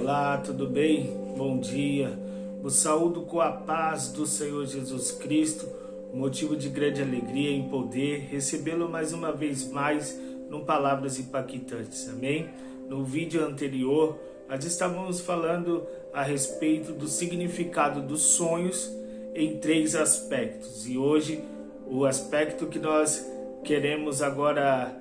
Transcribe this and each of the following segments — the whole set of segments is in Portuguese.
Olá, tudo bem? Bom dia. Vos saúdo com a paz do Senhor Jesus Cristo, motivo de grande alegria em poder recebê-lo mais uma vez mais no Palavras Impactantes, amém? No vídeo anterior, nós estávamos falando a respeito do significado dos sonhos em 3 aspectos. E hoje, o aspecto que nós queremos agora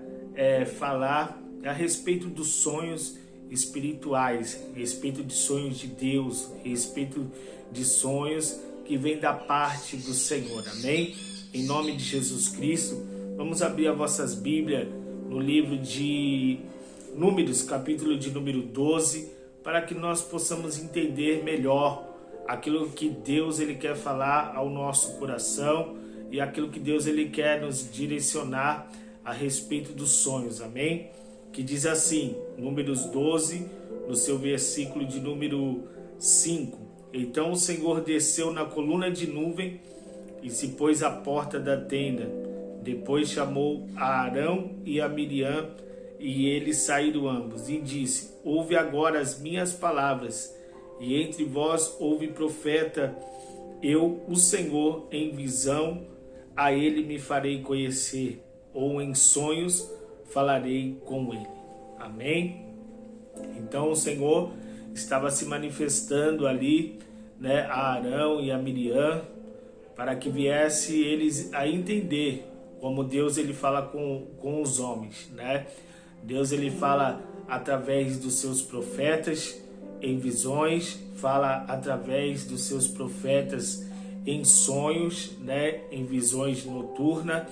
falar é a respeito dos sonhos espirituais, respeito de sonhos de Deus, respeito de sonhos que vêm da parte do Senhor, amém? Em nome de Jesus Cristo, vamos abrir as vossas Bíblias no livro de Números, capítulo de número 12, para que nós possamos entender melhor aquilo que Deus ele quer falar ao nosso coração e aquilo que Deus ele quer nos direcionar a respeito dos sonhos, amém? Que diz assim, Números 12, no seu versículo de número 5. Então o Senhor desceu na coluna de nuvem e se pôs à porta da tenda. Depois chamou a Arão e a Miriam, e eles saíram ambos, e disse: ouve agora as minhas palavras, e entre vós houve profeta, eu, o Senhor, em visão, a ele me farei conhecer, ou em sonhos falarei com ele. Amém? Então o Senhor estava se manifestando ali, né, a Arão e a Miriam, para que viesse eles a entender como Deus ele fala com os homens, né? Deus ele fala através dos seus profetas em visões, fala através dos seus profetas em sonhos, né, em visões noturnas,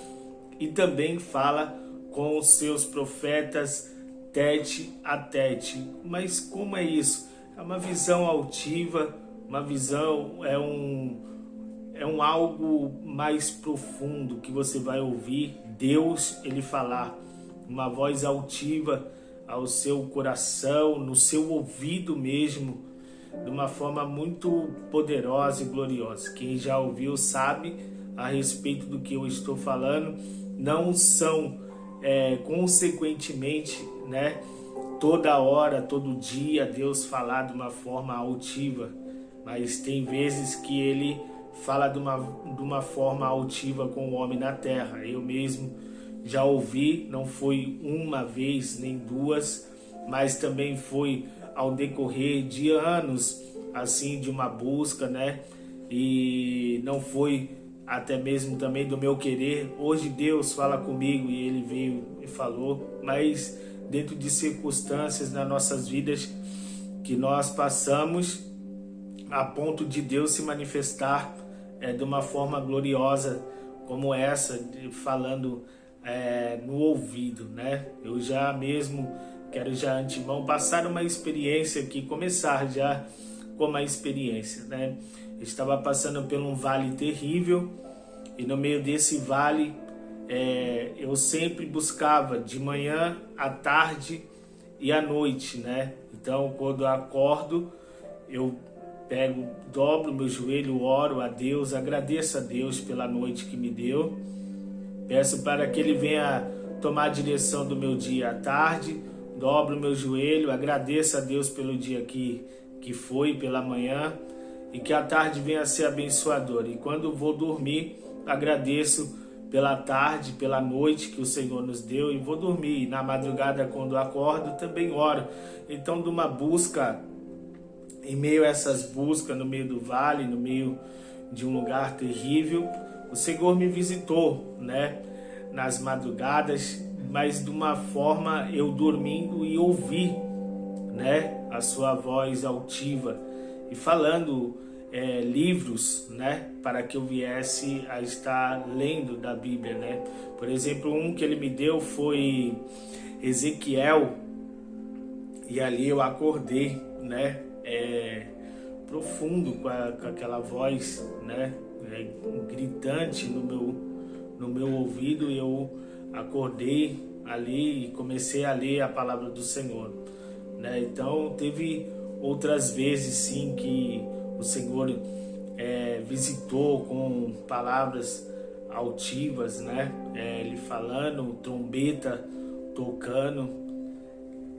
e também fala com os seus profetas tete a tete. Mas como é isso? É uma visão altiva, uma visão, é um algo mais profundo que você vai ouvir Deus ele falar, uma voz altiva ao seu coração, no seu ouvido mesmo, de uma forma muito poderosa e gloriosa. Quem já ouviu sabe a respeito do que eu estou falando. Não são consequentemente, né, toda hora, todo dia Deus falar de uma forma altiva, mas tem vezes que ele fala de uma forma altiva com o homem na terra. Eu mesmo já ouvi, não foi uma vez nem duas, mas também foi ao decorrer de anos assim de uma busca, né? E não foi até mesmo também do meu querer. Hoje Deus fala comigo e ele veio e falou, mas dentro de circunstâncias nas nossas vidas que nós passamos a ponto de Deus se manifestar de uma forma gloriosa como essa, falando no ouvido, né? Eu já mesmo quero já antemão passar uma experiência aqui, começar já com uma experiência, né? Eu estava passando por um vale terrível e no meio desse vale eu sempre buscava de manhã, à tarde e à noite, né? Então quando eu acordo eu dobro meu joelho, oro a Deus, agradeço a Deus pela noite que me deu, peço para que Ele venha tomar a direção do meu dia à tarde, dobro meu joelho, agradeço a Deus pelo dia que foi, pela manhã, e que a tarde venha a ser abençoadora. E quando vou dormir, agradeço pela tarde, pela noite que o Senhor nos deu, e vou dormir. E na madrugada, quando acordo, também oro. Então, de uma busca, em meio a essas buscas, no meio do vale, no meio de um lugar terrível, o Senhor me visitou, né, nas madrugadas, mas de uma forma eu dormindo e ouvi, né, a sua voz altiva e falando livros, né, para que eu viesse a estar lendo da Bíblia, né. Por exemplo, um que ele me deu foi Ezequiel, e ali eu acordei, né, profundo com aquela voz, né, gritante no meu ouvido, e eu acordei ali e comecei a ler a palavra do Senhor, né. Então teve outras vezes sim que o Senhor visitou com palavras altivas, né, ele falando, trombeta tocando,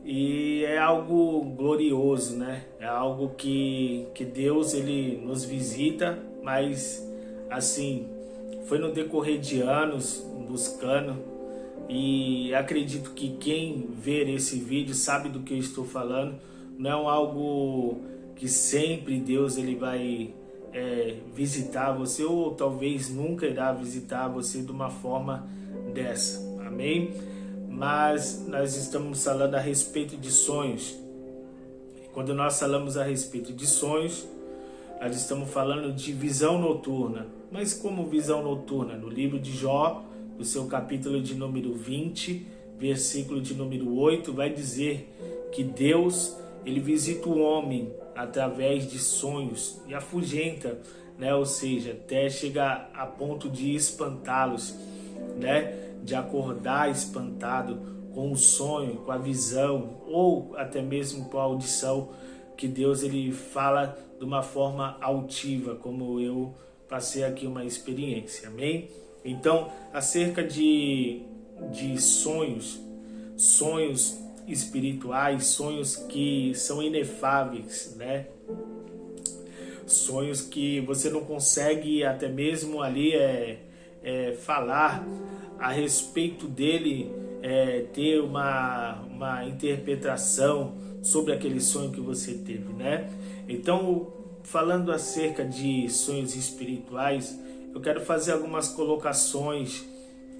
E é algo glorioso, né? É algo que Deus ele nos visita, mas assim, foi no decorrer de anos buscando, e acredito que quem ver esse vídeo sabe do que eu estou falando. Não é algo que sempre Deus ele vai visitar você, ou talvez nunca irá visitar você de uma forma dessa, amém? Mas nós estamos falando a respeito de sonhos. Quando nós falamos a respeito de sonhos, nós estamos falando de visão noturna. Mas como visão noturna? No livro de Jó, no seu capítulo de número 20, versículo de número 8, vai dizer que Deus ele visita o homem através de sonhos e afugenta, né? Ou seja, até chegar a ponto de espantá-los, né? De acordar espantado com o sonho, com a visão, ou até mesmo com a audição, que Deus ele fala de uma forma altiva, como eu passei aqui uma experiência, amém? Então, acerca de sonhos espirituais, sonhos que são inefáveis, né? Sonhos que você não consegue até mesmo ali falar a respeito dele, ter uma interpretação sobre aquele sonho que você teve, né? Então, falando acerca de sonhos espirituais, eu quero fazer algumas colocações,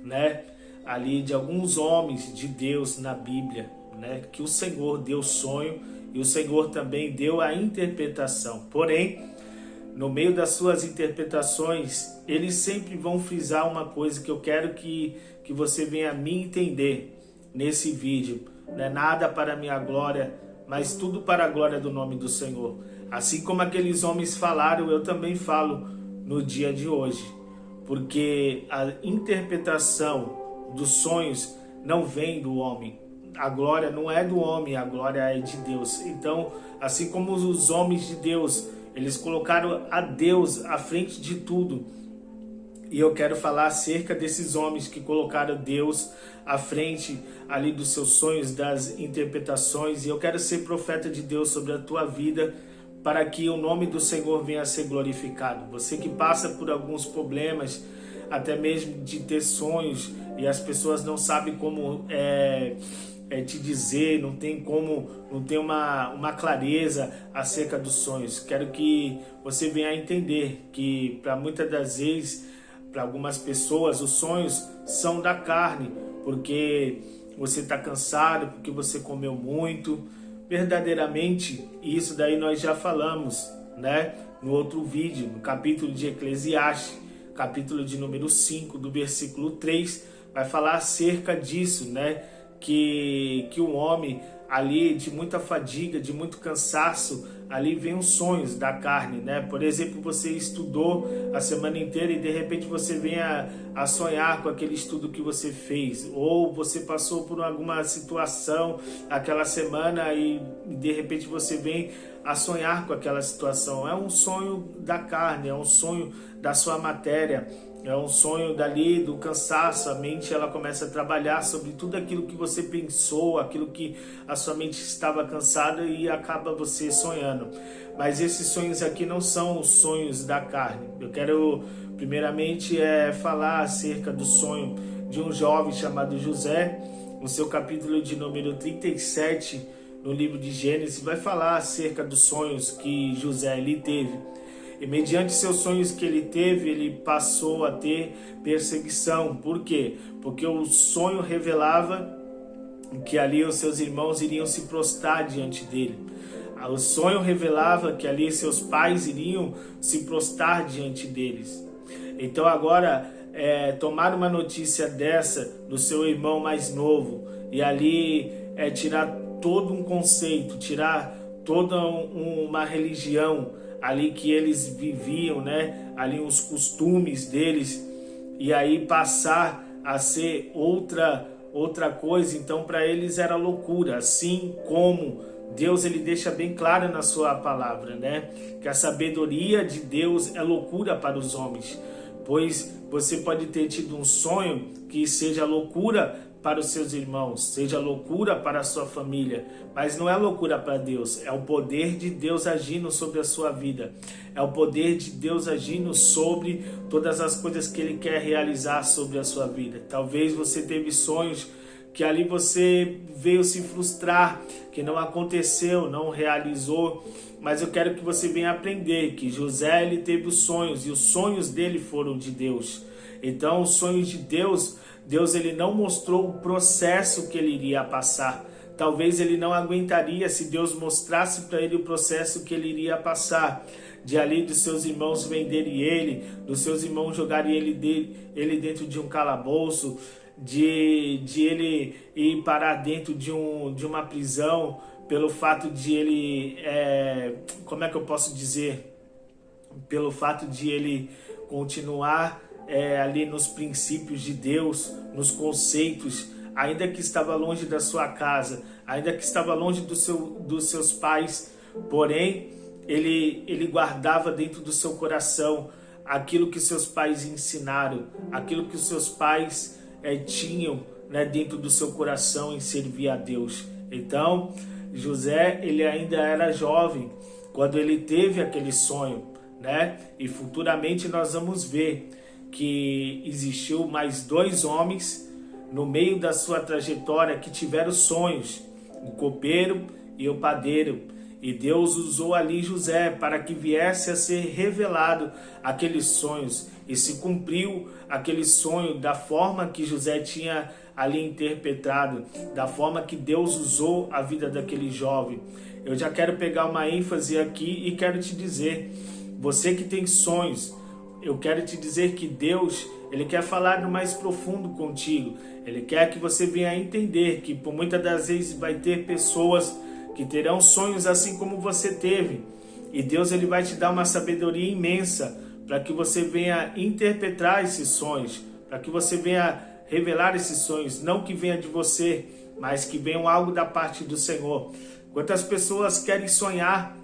né, ali de alguns homens de Deus na Bíblia, né, que o Senhor deu sonho e o Senhor também deu a interpretação. Porém, no meio das suas interpretações, eles sempre vão frisar uma coisa que eu quero que você venha a me entender nesse vídeo. Não é nada para a minha glória, mas tudo para a glória do nome do Senhor. Assim como aqueles homens falaram, eu também falo no dia de hoje. Porque a interpretação dos sonhos não vem do homem. A glória não é do homem, a glória é de Deus. Então, assim como os homens de Deus, eles colocaram a Deus à frente de tudo. E eu quero falar acerca desses homens que colocaram Deus à frente ali dos seus sonhos, das interpretações. E eu quero ser profeta de Deus sobre a tua vida, para que o nome do Senhor venha a ser glorificado. Você que passa por alguns problemas, até mesmo de ter sonhos, e as pessoas não sabem como te dizer, não tem uma clareza acerca dos sonhos. Quero que você venha a entender que para muitas das vezes, para algumas pessoas, os sonhos são da carne, porque você está cansado, porque você comeu muito. Verdadeiramente, isso daí nós já falamos, né, no outro vídeo, no capítulo de Eclesiastes, capítulo de número 5, do versículo 3, vai falar acerca disso, né, que o homem ali, de muita fadiga, de muito cansaço, ali vem os sonhos da carne, né? Por exemplo, você estudou a semana inteira e de repente você vem a sonhar com aquele estudo que você fez, ou você passou por alguma situação aquela semana e de repente você vem a sonhar com aquela situação. É um sonho da carne, é um sonho da sua matéria, é um sonho dali do cansaço. A mente ela começa a trabalhar sobre tudo aquilo que você pensou, aquilo que a sua mente estava cansada, e acaba você sonhando. Mas esses sonhos aqui não são os sonhos da carne. Eu quero primeiramente falar acerca do sonho de um jovem chamado José, no seu capítulo de número 37, no livro de Gênesis, vai falar acerca dos sonhos que José ele teve. E mediante seus sonhos que ele teve, ele passou a ter perseguição. Por quê? Porque o sonho revelava que ali os seus irmãos iriam se prostrar diante dele. O sonho revelava que ali seus pais iriam se prostrar diante deles. Então agora, tomar uma notícia dessa do seu irmão mais novo, e ali tirar todo um conceito, tirar toda uma religião ali que eles viviam, né? Ali os costumes deles, e aí passar a ser outra coisa. Então para eles era loucura, assim como Deus ele deixa bem claro na sua palavra, né? Que a sabedoria de Deus é loucura para os homens, pois você pode ter tido um sonho que seja loucura para os seus irmãos, seja loucura para a sua família, mas não é loucura para Deus, é o poder de Deus agindo sobre a sua vida, é o poder de Deus agindo sobre todas as coisas que Ele quer realizar sobre a sua vida. Talvez você teve sonhos que ali você veio se frustrar, que não aconteceu, não realizou, mas eu quero que você venha aprender que José, ele teve os sonhos, e os sonhos dele foram de Deus. Então, os sonhos de Deus, ele não mostrou o processo que ele iria passar. Talvez ele não aguentaria se Deus mostrasse para ele o processo que ele iria passar. De ali dos seus irmãos venderem ele, dos seus irmãos jogarem ele dentro de um calabouço, de ele ir parar dentro de uma prisão, pelo fato de ele, como é que eu posso dizer? Pelo fato de ele continuar ali nos princípios de Deus, nos conceitos, ainda que estava longe da sua casa, ainda que estava longe dos seus pais, porém, ele guardava dentro do seu coração aquilo que seus pais ensinaram, aquilo que os seus pais tinham, né, dentro do seu coração em servir a Deus. Então, José, ele ainda era jovem quando ele teve aquele sonho, né? E futuramente nós vamos ver que existiu mais 2 homens no meio da sua trajetória que tiveram sonhos, o copeiro e o padeiro. E Deus usou ali José para que viesse a ser revelado aqueles sonhos. E se cumpriu aquele sonho da forma que José tinha ali interpretado, da forma que Deus usou a vida daquele jovem. Eu já quero pegar uma ênfase aqui e quero te dizer, você que tem sonhos, eu quero te dizer que Deus, Ele quer falar no mais profundo contigo. Ele quer que você venha entender que por muitas das vezes vai ter pessoas que terão sonhos assim como você teve. E Deus, Ele vai te dar uma sabedoria imensa para que você venha interpretar esses sonhos, para que você venha revelar esses sonhos, não que venha de você, mas que venham algo da parte do Senhor. Quantas pessoas querem sonhar,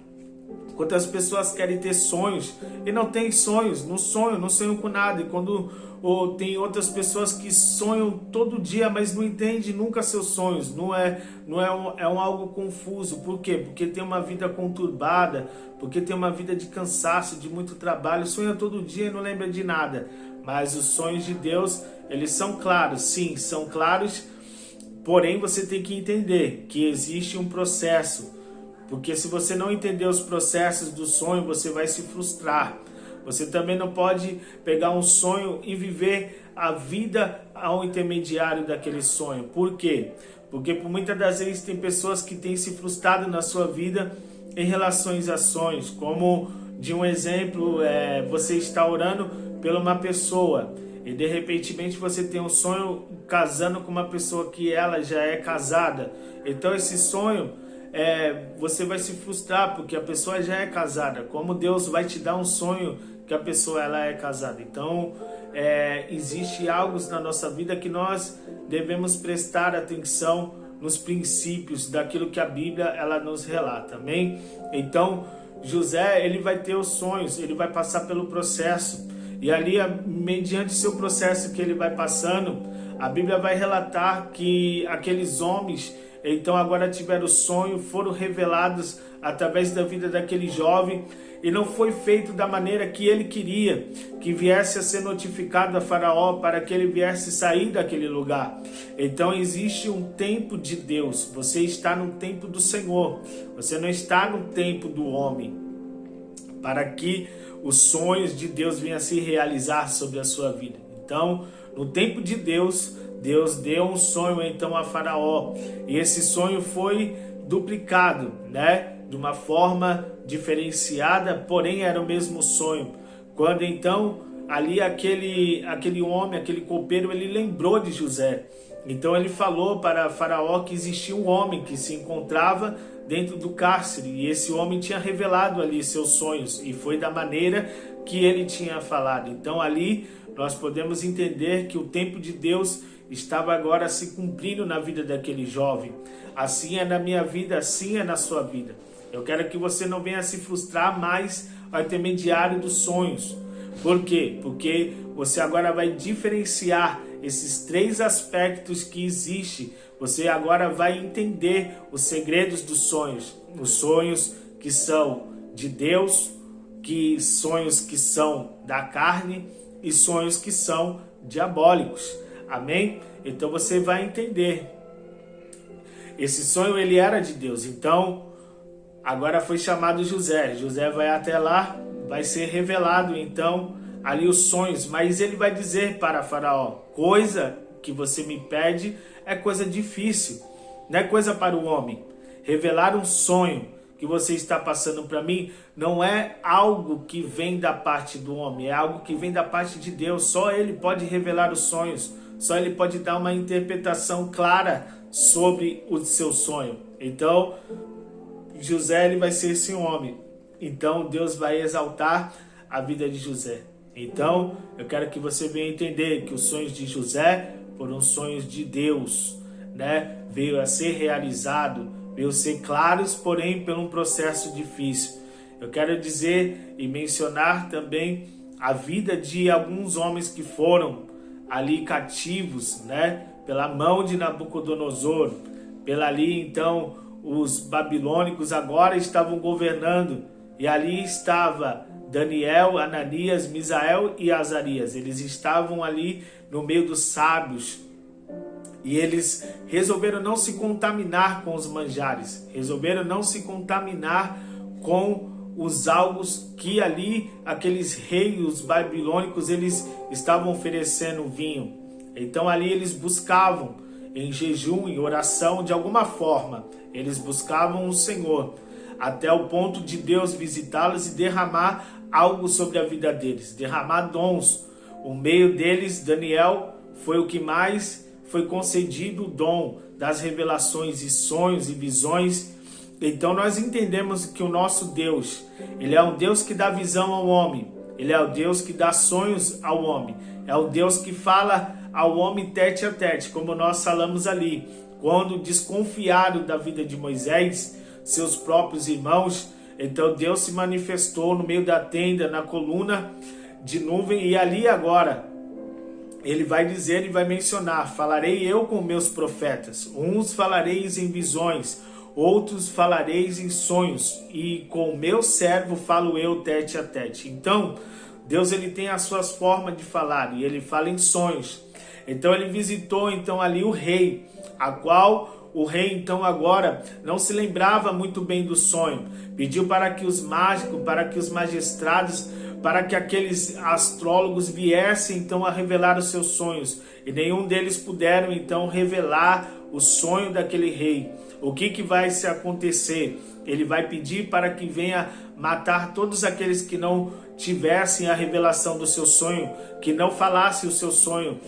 quantas pessoas querem ter sonhos e não tem sonhos, não sonham com nada. E quando tem outras pessoas que sonham todo dia, mas não entendem nunca seus sonhos, é algo confuso. Por quê? Porque tem uma vida conturbada, porque tem uma vida de cansaço, de muito trabalho, sonha todo dia e não lembra de nada. Mas os sonhos de Deus, eles são claros, sim, são claros, porém você tem que entender que existe um processo, porque se você não entender os processos do sonho, você vai se frustrar. Você também não pode pegar um sonho e viver a vida ao intermediário daquele sonho. Por quê? Porque por muitas das vezes tem pessoas que têm se frustrado na sua vida em relação a sonhos. Como de um exemplo, você está orando por uma pessoa e de repente você tem um sonho casando com uma pessoa que ela já é casada. Então esse sonho, você vai se frustrar porque a pessoa já é casada. Como Deus vai te dar um sonho que a pessoa ela é casada? Então existe algo na nossa vida que nós devemos prestar atenção nos princípios daquilo que a Bíblia ela nos relata, amém? Então José, ele vai ter os sonhos, ele vai passar pelo processo, e ali mediante seu processo que ele vai passando, a Bíblia vai relatar que aqueles homens então agora tiveram sonho, foram revelados através da vida daquele jovem, e não foi feito da maneira que ele queria, que viesse a ser notificado a Faraó para que ele viesse sair daquele lugar. Então existe um tempo de Deus, você está no tempo do Senhor, você não está no tempo do homem, para que os sonhos de Deus venham a se realizar sobre a sua vida. Então, no tempo de Deus, Deus deu um sonho então a Faraó, e esse sonho foi duplicado, né? De uma forma diferenciada, porém era o mesmo sonho. Quando então ali aquele homem, aquele copeiro, ele lembrou de José. Então ele falou para Faraó que existia um homem que se encontrava dentro do cárcere, e esse homem tinha revelado ali seus sonhos, e foi da maneira que ele tinha falado. Então ali nós podemos entender que o tempo de Deus estava agora se cumprindo na vida daquele jovem. Assim é na minha vida, assim é na sua vida. Eu quero que você não venha se frustrar mais ao intermediário dos sonhos. Por quê? Porque você agora vai diferenciar esses 3 aspectos que existem. Você agora vai entender os segredos dos sonhos. Os sonhos que são de Deus, sonhos que são da carne e sonhos que são diabólicos. Amém? Então você vai entender. Esse sonho ele era de Deus. Então agora foi chamado José. José vai até lá, vai ser revelado então ali os sonhos, mas ele vai dizer para Faraó: coisa que você me pede é coisa difícil, não é coisa para o homem. Revelar um sonho que você está passando para mim não é algo que vem da parte do homem, é algo que vem da parte de Deus. Só Ele pode revelar os sonhos, só Ele pode dar uma interpretação clara sobre o seu sonho. Então José ele vai ser esse homem. Então Deus vai exaltar a vida de José. Então eu quero que você venha entender que os sonhos de José foram sonhos de Deus, né? Veio a ser realizado, veio a ser claros, porém por um processo difícil. Eu quero dizer e mencionar também a vida de alguns homens que foram ali cativos, né? Pela mão de Nabucodonosor, pela ali então os babilônicos agora estavam governando, e ali estava Daniel, Ananias, Misael e Azarias. Eles estavam ali no meio dos sábios, e eles resolveram não se contaminar com os manjares, resolveram não se contaminar com os algos que ali aqueles reis, os babilônicos, eles estavam oferecendo vinho. Então ali eles buscavam em jejum, em oração, de alguma forma, eles buscavam o Senhor, até o ponto de Deus visitá-los e derramar algo sobre a vida deles, derramar dons. O meio deles, Daniel, foi o que mais foi concedido o dom das revelações e sonhos e visões. Então nós entendemos que o nosso Deus, Ele é um Deus que dá visão ao homem, Ele é o Deus que dá sonhos ao homem, é o Deus que fala ao homem tete a tete, como nós falamos ali, quando desconfiaram da vida de Moisés, seus próprios irmãos. Então Deus se manifestou no meio da tenda, na coluna de nuvem, e ali agora Ele vai dizer e vai mencionar: falarei eu com meus profetas, uns falareis em visões, outros falareis em sonhos, e com o meu servo falo eu tete a tete. Então Deus ele tem as suas formas de falar, e Ele fala em sonhos. Então ele visitou então ali o rei, a qual o rei então agora não se lembrava muito bem do sonho. Pediu para que os mágicos, para que os magistrados, para que aqueles astrólogos viessem então a revelar os seus sonhos. E nenhum deles puderam então revelar o sonho daquele rei. O que vai se acontecer? Ele vai pedir para que venha matar todos aqueles que não tivessem a revelação do seu sonho, que não falassem o seu sonho,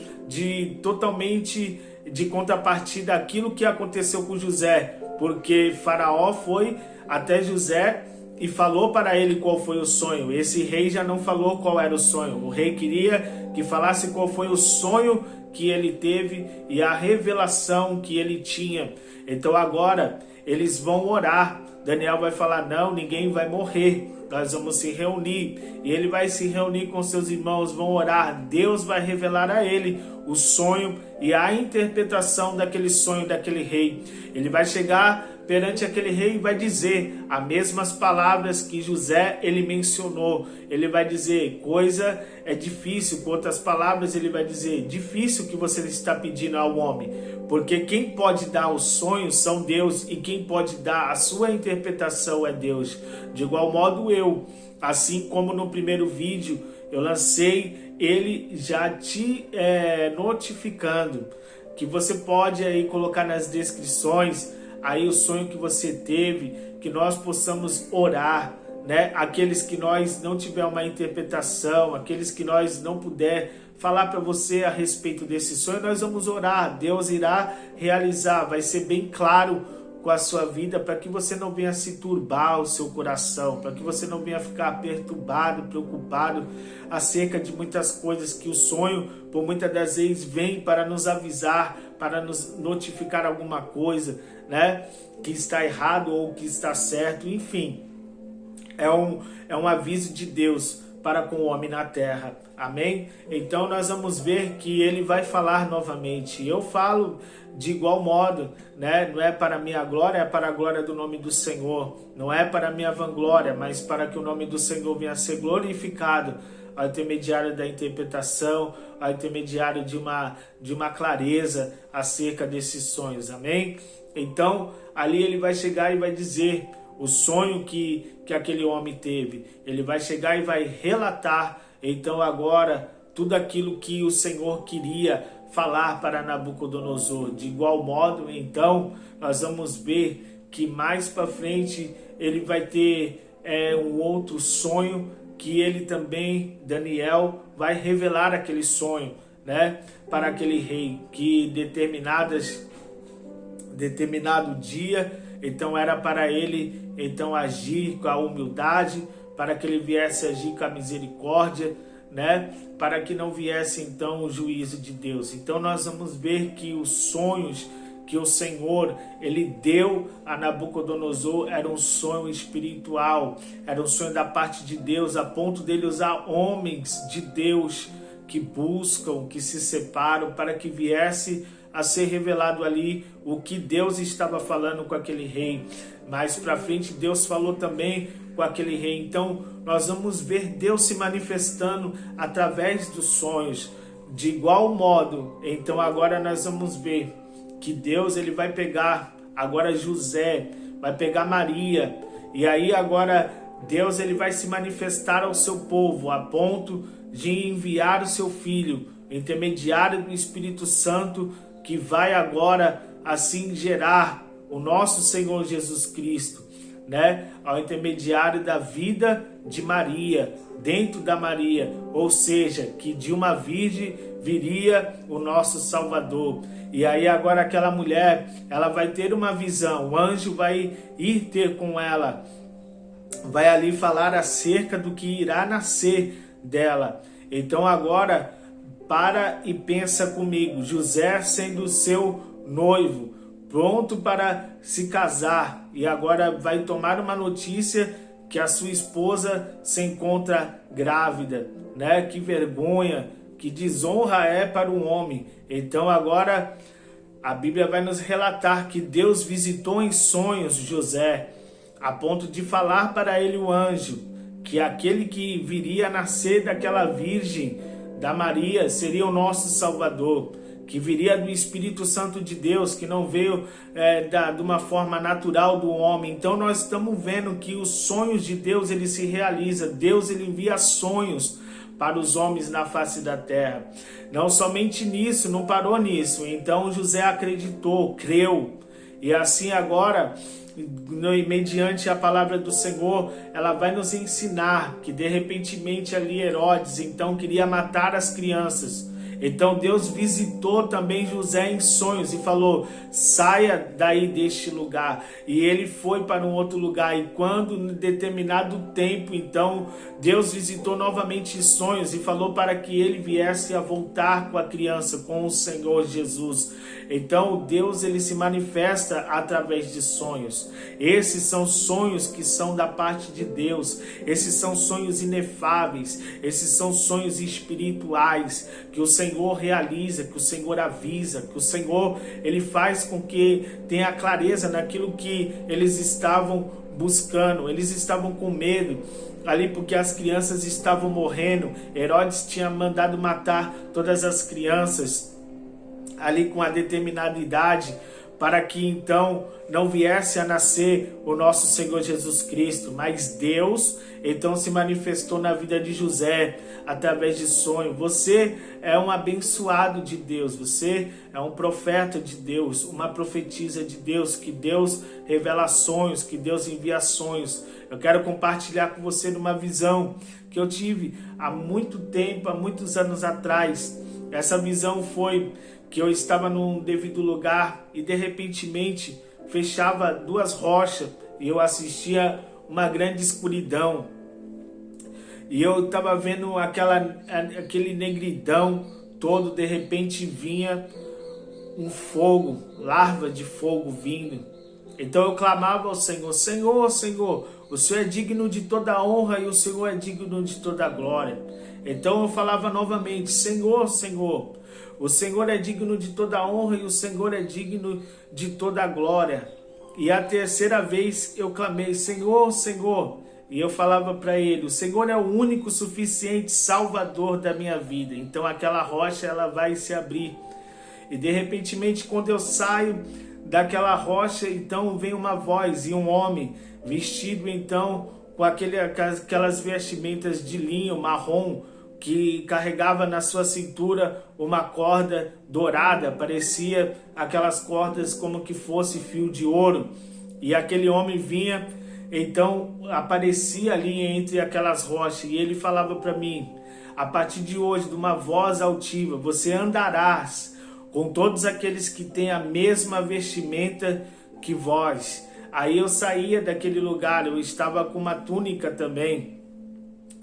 totalmente de contrapartida aquilo que aconteceu com José, porque Faraó foi até José e falou para ele qual foi o sonho. Esse rei já não falou qual era o sonho. O rei queria que falasse qual foi o sonho que ele teve e a revelação que ele tinha. Então agora eles vão orar. Daniel vai falar: não, ninguém vai morrer, nós vamos se reunir. E ele vai se reunir com seus irmãos, vão orar. Deus vai revelar a ele o sonho e a interpretação daquele sonho daquele rei. Ele vai chegar perante aquele rei e vai dizer as mesmas palavras que José ele mencionou. Ele vai dizer: coisa é difícil. Com outras palavras ele vai dizer: difícil que você está pedindo ao homem, porque quem pode dar os sonhos são Deus, e quem pode dar a sua interpretação é Deus. De igual modo eu, assim como no primeiro vídeo eu lancei ele já te notificando que você pode aí colocar nas descrições aí o sonho que você teve, que nós possamos orar, né? Aqueles que nós não tiver uma interpretação, aqueles que nós não puder falar para você a respeito desse sonho, nós vamos orar. Deus irá realizar, vai ser bem claro com a sua vida, para que você não venha se turbar o seu coração, para que você não venha ficar perturbado, preocupado acerca de muitas coisas que o sonho, por muitas das vezes, vem para nos avisar, para nos notificar alguma coisa, né, que está errado ou que está certo. Enfim, é um aviso de Deus para com o homem na terra. Amém? Então nós vamos ver que ele vai falar novamente. Eu falo de igual modo, né? Não é para a minha glória, é para a glória do nome do Senhor. Não é para a minha vanglória, mas para que o nome do Senhor venha a ser glorificado ao intermediário da interpretação, ao intermediário de uma clareza acerca desses sonhos. Amém? Então, ali ele vai chegar e vai dizer o sonho que aquele homem teve. Ele vai chegar e vai relatar, então, agora, tudo aquilo que o Senhor queria falar para Nabucodonosor. De igual modo, então, nós vamos ver que mais para frente ele vai ter um outro sonho, que ele também, Daniel, vai revelar aquele sonho, né, para aquele rei, que determinado dia, então era para ele então agir com a humildade, para que ele viesse agir com a misericórdia, né, para que não viesse então o juízo de Deus. Então nós vamos ver que os sonhos que o Senhor ele deu a Nabucodonosor era um sonho espiritual, era um sonho da parte de Deus, a ponto dele usar homens de Deus que buscam, que se separam, para que viesse a ser revelado ali o que Deus estava falando com aquele rei. Mais para frente Deus falou também com aquele rei. Então nós vamos ver Deus se manifestando através dos sonhos. De igual modo, então agora nós vamos ver que Deus ele vai pegar agora José, vai pegar Maria, e aí agora Deus ele vai se manifestar ao seu povo a ponto de enviar o seu filho, intermediário do Espírito Santo, que vai agora assim gerar o nosso Senhor Jesus Cristo, né? Ao intermediário da vida de Maria, dentro da Maria, ou seja, que de uma virgem viria o nosso Salvador. E aí agora aquela mulher, ela vai ter uma visão, o anjo vai ir ter com ela, vai ali falar acerca do que irá nascer dela. Então agora, para e pensa comigo, José sendo seu noivo, pronto para se casar, e agora vai tomar uma notícia que a sua esposa se encontra grávida, né? Que vergonha, que desonra é para um homem. Então agora a Bíblia vai nos relatar que Deus visitou em sonhos José, a ponto de falar para ele o anjo, que aquele que viria a nascer daquela virgem, da Maria, seria o nosso Salvador, que viria do Espírito Santo de Deus, que não veio de uma forma natural do homem. Então nós estamos vendo que os sonhos de Deus ele se realiza. Deus ele envia sonhos para os homens na face da terra. Não somente nisso, não parou nisso. Então José acreditou, creu. E assim agora, mediante a palavra do Senhor, ela vai nos ensinar que de repentemente ali Herodes então queria matar as crianças. Então Deus visitou também José em sonhos e falou: saia daí deste lugar. E ele foi para um outro lugar. E quando em determinado tempo, então Deus visitou novamente em sonhos e falou para que ele viesse a voltar com a criança, com o Senhor Jesus. Então Deus ele se manifesta através de sonhos. Esses são sonhos que são da parte de Deus. Esses são sonhos inefáveis. Esses são sonhos espirituais que o Senhor realiza, que o Senhor avisa, que o Senhor ele faz com que tenha clareza naquilo que eles estavam buscando. Eles estavam com medo ali porque as crianças estavam morrendo. Herodes tinha mandado matar todas as crianças ali com a determinada idade, para que então não viesse a nascer o nosso Senhor Jesus Cristo. Mas Deus então se manifestou na vida de José através de sonho. Você é um abençoado de Deus, você é um profeta de Deus, uma profetisa de Deus, que Deus revela sonhos, que Deus envia sonhos. Eu quero compartilhar com você uma visão que eu tive há muito tempo, há muitos anos atrás. Essa visão foi que eu estava num devido lugar e de repentemente fechava duas rochas e eu assistia uma grande escuridão. E eu estava vendo aquele negridão todo, de repente vinha um fogo, larva de fogo vindo. Então eu clamava ao Senhor: Senhor, Senhor, o Senhor é digno de toda honra e o Senhor é digno de toda glória. Então eu falava novamente, Senhor, Senhor, o Senhor é digno de toda honra e o Senhor é digno de toda glória. E a terceira vez eu clamei, Senhor, Senhor, e eu falava para ele, o Senhor é o único suficiente salvador da minha vida. Então aquela rocha ela vai se abrir. E de repente, quando eu saio daquela rocha, então vem uma voz e um homem vestido então com aquelas vestimentas de linho marrom, que carregava na sua cintura uma corda dourada, parecia aquelas cordas como que fosse fio de ouro. E aquele homem vinha, então aparecia ali entre aquelas rochas, e ele falava para mim, a partir de hoje, de uma voz altiva, você andarás com todos aqueles que têm a mesma vestimenta que vós. Aí eu saía daquele lugar, eu estava com uma túnica também,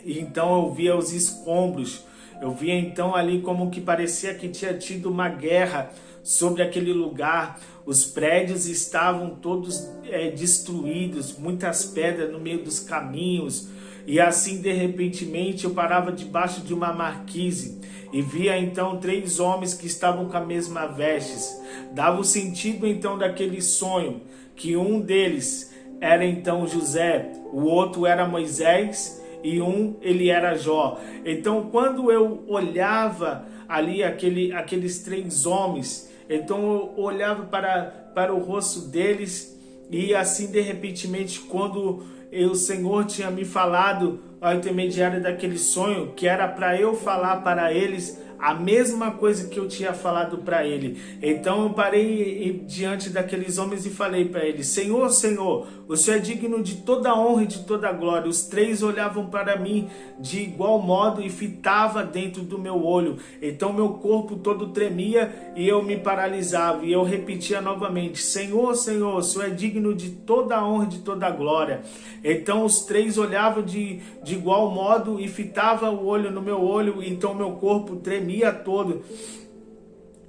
e então eu via os escombros, eu via então ali como que parecia que tinha tido uma guerra sobre aquele lugar, os prédios estavam todos destruídos, muitas pedras no meio dos caminhos, e assim de repente eu parava debaixo de uma marquise, e via então 3 homens que estavam com a mesma vestes, dava o sentido então daquele sonho, que um deles era então José, o outro era Moisés, e ele era Jó. Então quando eu olhava ali aqueles 3 homens, então eu olhava para o rosto deles, e assim de repente quando o Senhor tinha me falado ao intermediário daquele sonho, que era para eu falar para eles a mesma coisa que eu tinha falado para ele. Então eu parei diante daqueles homens e falei para eles, Senhor, Senhor, o Senhor é digno de toda honra e de toda glória. Os 3 olhavam para mim de igual modo e fitava dentro do meu olho. Então meu corpo todo tremia e eu me paralisava. E eu repetia novamente, Senhor, Senhor, o Senhor é digno de toda honra e de toda glória. Então os 3 olhavam de igual modo e fitava o olho no meu olho. Então meu corpo tremia todo.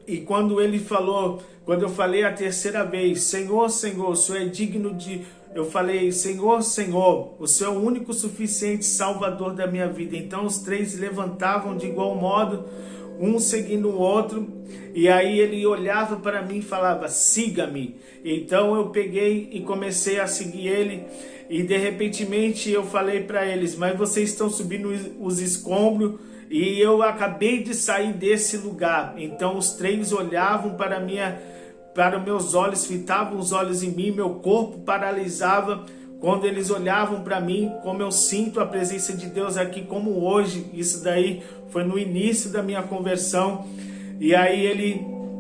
E quando ele falou, quando eu falei a terceira vez, Senhor, Senhor, o Senhor é digno de... Eu falei, Senhor, Senhor, o Senhor é o único suficiente salvador da minha vida. Então os 3 levantavam de igual modo, um seguindo o outro. E aí ele olhava para mim e falava, siga-me. Então eu peguei e comecei a seguir ele. E de repente eu falei para eles, mas vocês estão subindo os escombros e eu acabei de sair desse lugar. Então os 3 olhavam para meus olhos, fitavam os olhos em mim, meu corpo paralisava quando eles olhavam para mim, como eu sinto a presença de Deus aqui, como hoje. Isso daí foi no início da minha conversão. E aí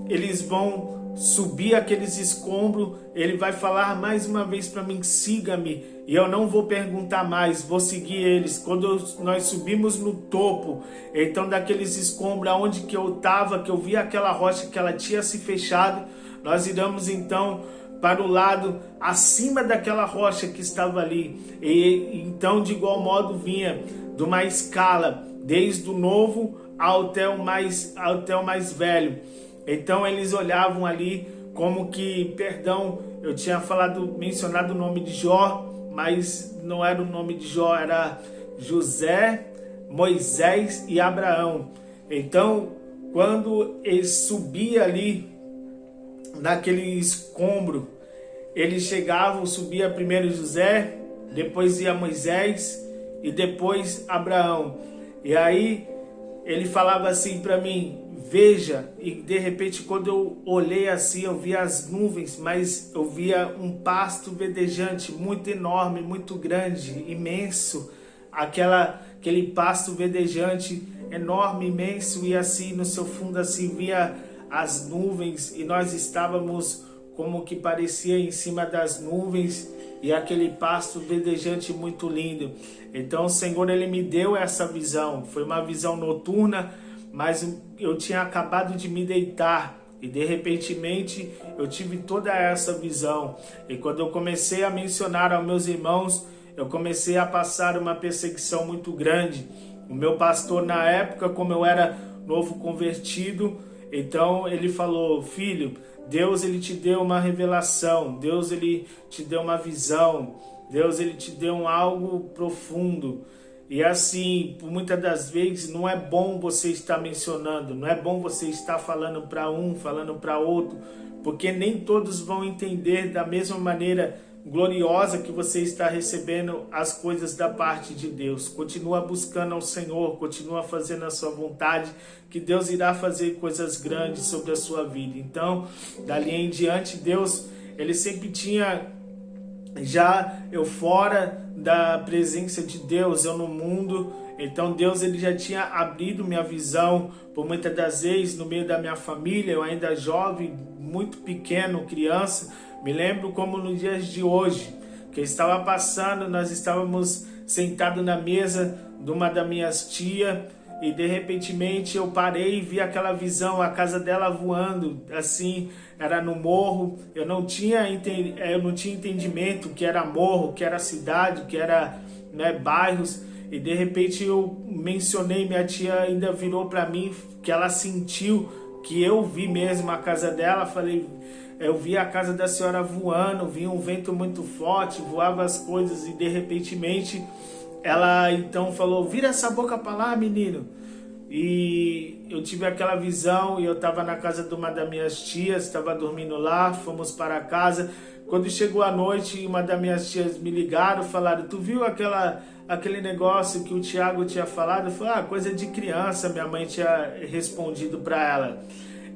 eles vão subir aqueles escombros, ele vai falar mais uma vez para mim, siga-me, e eu não vou perguntar mais, vou seguir eles. Quando nós subimos no topo, então daqueles escombros, onde que eu estava, que eu vi aquela rocha que ela tinha se fechado, nós iremos então para o lado acima daquela rocha que estava ali, e então de igual modo vinha de uma escala, desde o novo até o mais velho. Então eles olhavam ali como que, perdão, eu tinha mencionado o nome de Jó, mas não era o nome de Jó, era José, Moisés e Abraão. Então, quando ele subia ali naquele escombro, eles chegavam, subia primeiro José, depois ia Moisés e depois Abraão. E aí ele falava assim para mim, veja, e de repente quando eu olhei assim, eu via as nuvens, mas eu via um pasto verdejante muito enorme, muito grande, imenso, aquele pasto verdejante enorme, imenso, e assim no seu fundo assim via as nuvens, e nós estávamos como que parecia em cima das nuvens, e aquele pasto verdejante muito lindo. Então o Senhor, ele me deu essa visão, foi uma visão noturna, mas eu tinha acabado de me deitar e de repente eu tive toda essa visão. E quando eu comecei a mencionar aos meus irmãos, eu comecei a passar uma perseguição muito grande. O meu pastor na época, como eu era novo convertido, então ele falou, filho, Deus ele te deu uma revelação, Deus ele te deu uma visão. Deus, ele te deu algo profundo. E assim, por muitas das vezes, não é bom você estar mencionando, não é bom você estar falando para um, falando para outro, porque nem todos vão entender da mesma maneira gloriosa que você está recebendo as coisas da parte de Deus. Continua buscando ao Senhor, continua fazendo a sua vontade, que Deus irá fazer coisas grandes sobre a sua vida. Então, dali em diante, Deus, ele sempre tinha... Já eu fora da presença de Deus, eu no mundo, então Deus ele já tinha abrido minha visão por muitas das vezes no meio da minha família, eu ainda jovem, muito pequeno, criança, me lembro como nos dias de hoje, que eu estava passando, nós estávamos sentados na mesa de uma das minhas tias, e de repentemente eu parei e vi aquela visão, a casa dela voando, assim, era no morro, eu não tinha entendimento que era morro, que era cidade, que era, né, bairros, e de repente eu mencionei, minha tia ainda virou para mim, que ela sentiu que eu vi mesmo a casa dela, falei, eu vi a casa da senhora voando, vi um vento muito forte, voava as coisas, e de repentemente ela então falou, vira essa boca para lá, menino. E eu tive aquela visão e eu estava na casa de uma das minhas tias, estava dormindo lá, fomos para casa. Quando chegou a noite, uma das minhas tias me ligaram, falaram, tu viu aquele negócio que o Tiago tinha falado? Eu falei, coisa de criança, minha mãe tinha respondido para ela.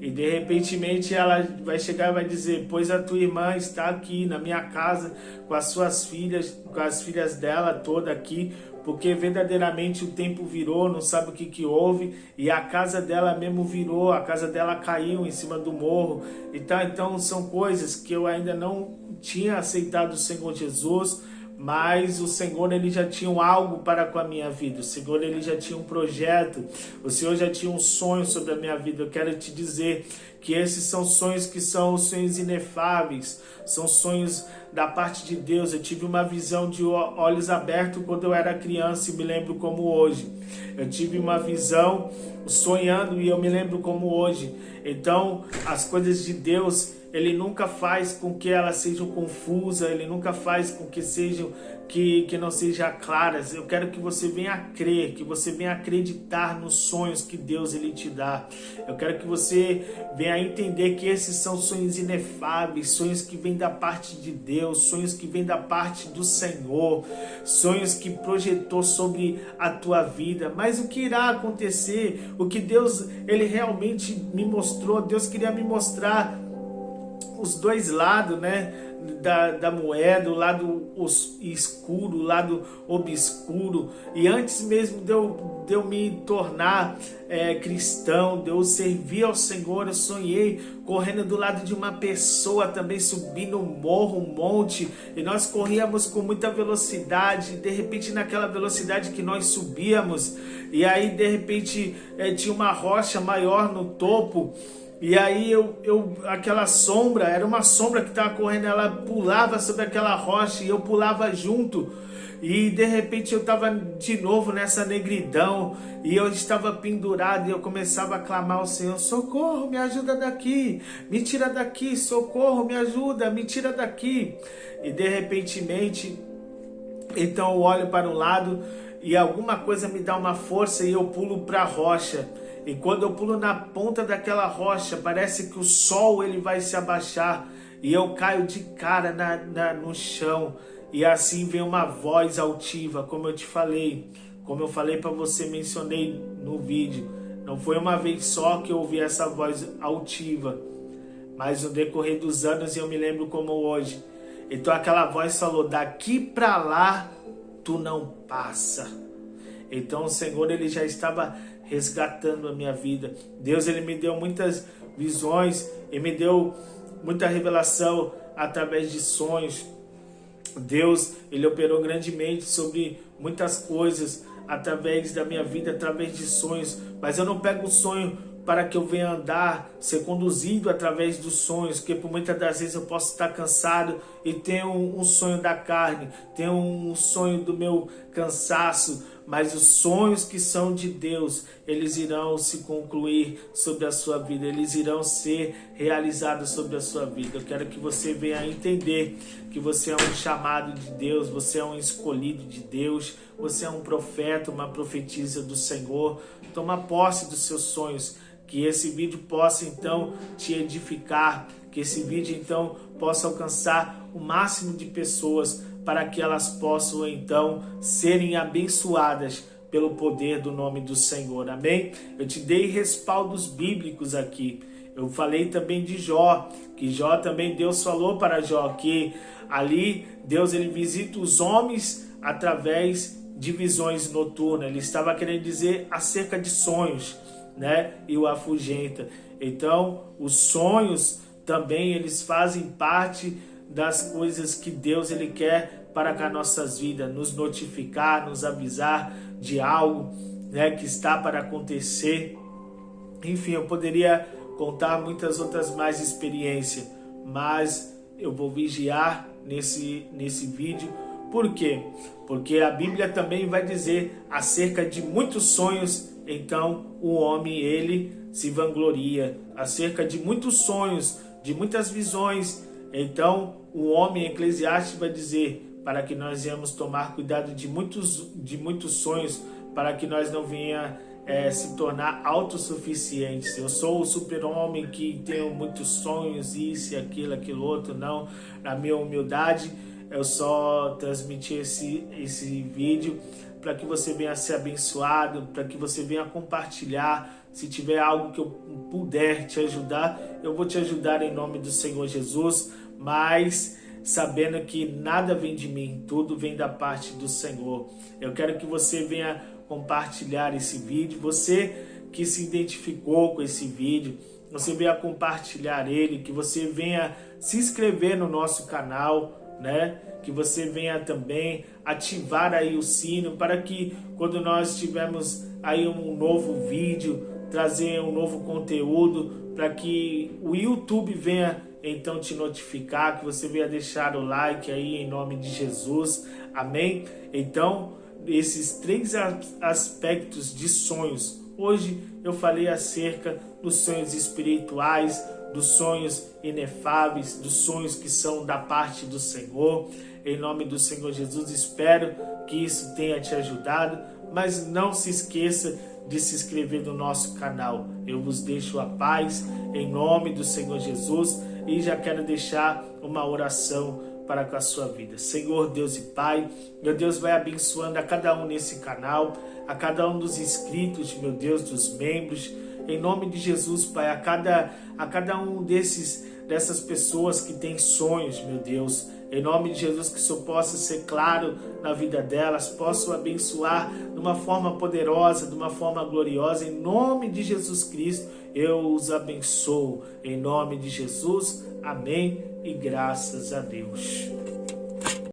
E de repentemente ela vai chegar e vai dizer, pois a tua irmã está aqui na minha casa com as suas filhas, com as filhas dela toda aqui, porque verdadeiramente o tempo virou, não sabe o que houve, e a casa dela mesmo virou, a casa dela caiu em cima do morro. Então são coisas que eu ainda não tinha aceitado o Senhor Jesus, mas o Senhor ele já tinha algo para com a minha vida, o Senhor ele já tinha um projeto, o Senhor já tinha um sonho sobre a minha vida. Eu quero te dizer que esses são sonhos que são sonhos inefáveis, são sonhos da parte de Deus. Eu tive uma visão de olhos abertos quando eu era criança e me lembro como hoje. Eu tive uma visão sonhando e eu me lembro como hoje. Então, as coisas de Deus, ele nunca faz com que elas sejam confusas, ele nunca faz com que sejam que não sejam claras. Eu quero que você venha crer, que você venha acreditar nos sonhos que Deus ele te dá. Eu quero que você venha entender que esses são sonhos inefáveis, sonhos que vêm da parte de Deus, sonhos que vêm da parte do Senhor, sonhos que projetou sobre a tua vida. Mas o que irá acontecer, o que Deus ele realmente me mostrou, Deus queria me mostrar os dois lados, né, da moeda, o lado escuro, o lado obscuro. E antes mesmo de eu me tornar cristão, de eu servir ao Senhor, eu sonhei correndo do lado de uma pessoa também subindo um morro, um monte, e nós corríamos com muita velocidade. De repente, naquela velocidade que nós subíamos, e aí de repente tinha uma rocha maior no topo. E aí aquela sombra, era uma sombra que estava correndo, ela pulava sobre aquela rocha e eu pulava junto. E de repente eu estava de novo nessa negridão e eu estava pendurado e eu começava a clamar ao Senhor, socorro, me ajuda daqui, me tira daqui, socorro, me ajuda, me tira daqui. E de repentemente, então eu olho para um lado e alguma coisa me dá uma força e eu pulo para a rocha. E quando eu pulo na ponta daquela rocha, parece que o sol ele vai se abaixar e eu caio de cara no chão. E assim vem uma voz altiva, como eu te falei, como eu falei para você, mencionei no vídeo. Não foi uma vez só que eu ouvi essa voz altiva, mas no decorrer dos anos eu me lembro como hoje. Então aquela voz falou, daqui para lá tu não passa. Então o Senhor ele já estava resgatando a minha vida. Deus ele me deu muitas visões e me deu muita revelação através de sonhos. Deus ele operou grandemente sobre muitas coisas através da minha vida, através de sonhos. Mas eu não pego o sonho para que eu venha andar, ser conduzido através dos sonhos, porque por muitas das vezes eu posso estar cansado e ter um sonho da carne, ter um sonho do meu cansaço, mas os sonhos que são de Deus, eles irão se concluir sobre a sua vida, eles irão ser realizados sobre a sua vida. Eu quero que você venha entender que você é um chamado de Deus, você é um escolhido de Deus, você é um profeta, uma profetisa do Senhor. Toma posse dos seus sonhos, que esse vídeo possa então te edificar, que esse vídeo então possa alcançar o máximo de pessoas, para que elas possam então serem abençoadas pelo poder do nome do Senhor, amém? Eu te dei respaldos bíblicos aqui. Eu falei também de Jó, que Jó também, Deus falou para Jó que ali Deus ele visita os homens através de visões noturnas. Ele estava querendo dizer acerca de sonhos, né? E o afugenta. Então, os sonhos também eles fazem parte das coisas que Deus ele quer para com as nossas vidas, nos notificar, nos avisar de algo, né, que está para acontecer. Enfim, eu poderia contar muitas outras mais experiências, mas eu vou vigiar nesse vídeo. Por quê? Porque a Bíblia também vai dizer acerca de muitos sonhos, então o homem ele se vangloria. Acerca de muitos sonhos, de muitas visões, então o homem, Eclesiastes, vai dizer para que nós venhamos tomar cuidado de muitos sonhos, para que nós não venha se tornar autossuficientes. Eu sou o super-homem que tenho muitos sonhos, isso, aquilo outro. Não, na minha humildade, eu só transmiti esse vídeo para que você venha ser abençoado, para que você venha compartilhar. Se tiver algo que eu puder te ajudar, eu vou te ajudar em nome do Senhor Jesus, mas sabendo que nada vem de mim, tudo vem da parte do Senhor. Eu quero que você venha compartilhar esse vídeo, você que se identificou com esse vídeo, você venha compartilhar ele, que você venha se inscrever no nosso canal, né? Que você venha também ativar aí o sino, para que quando nós tivermos aí um novo vídeo, trazer um novo conteúdo, para que o YouTube venha então te notificar, que você venha deixar o like aí em nome de Jesus, amém? Então, esses 3 aspectos de sonhos, hoje eu falei acerca dos sonhos espirituais, dos sonhos inefáveis, dos sonhos que são da parte do Senhor. Em nome do Senhor Jesus, espero que isso tenha te ajudado, mas não se esqueça de se inscrever no nosso canal. Eu vos deixo a paz em nome do Senhor Jesus e já quero deixar uma oração para com a sua vida. Senhor Deus e Pai, meu Deus, vai abençoando a cada um nesse canal, a cada um dos inscritos, meu Deus, dos membros, em nome de Jesus, Pai, a cada um dessas pessoas que têm sonhos, meu Deus, em nome de Jesus, que o Senhor possa ser claro na vida delas, possa abençoar de uma forma poderosa, de uma forma gloriosa, em nome de Jesus Cristo, eu os abençoo, em nome de Jesus, amém e graças a Deus.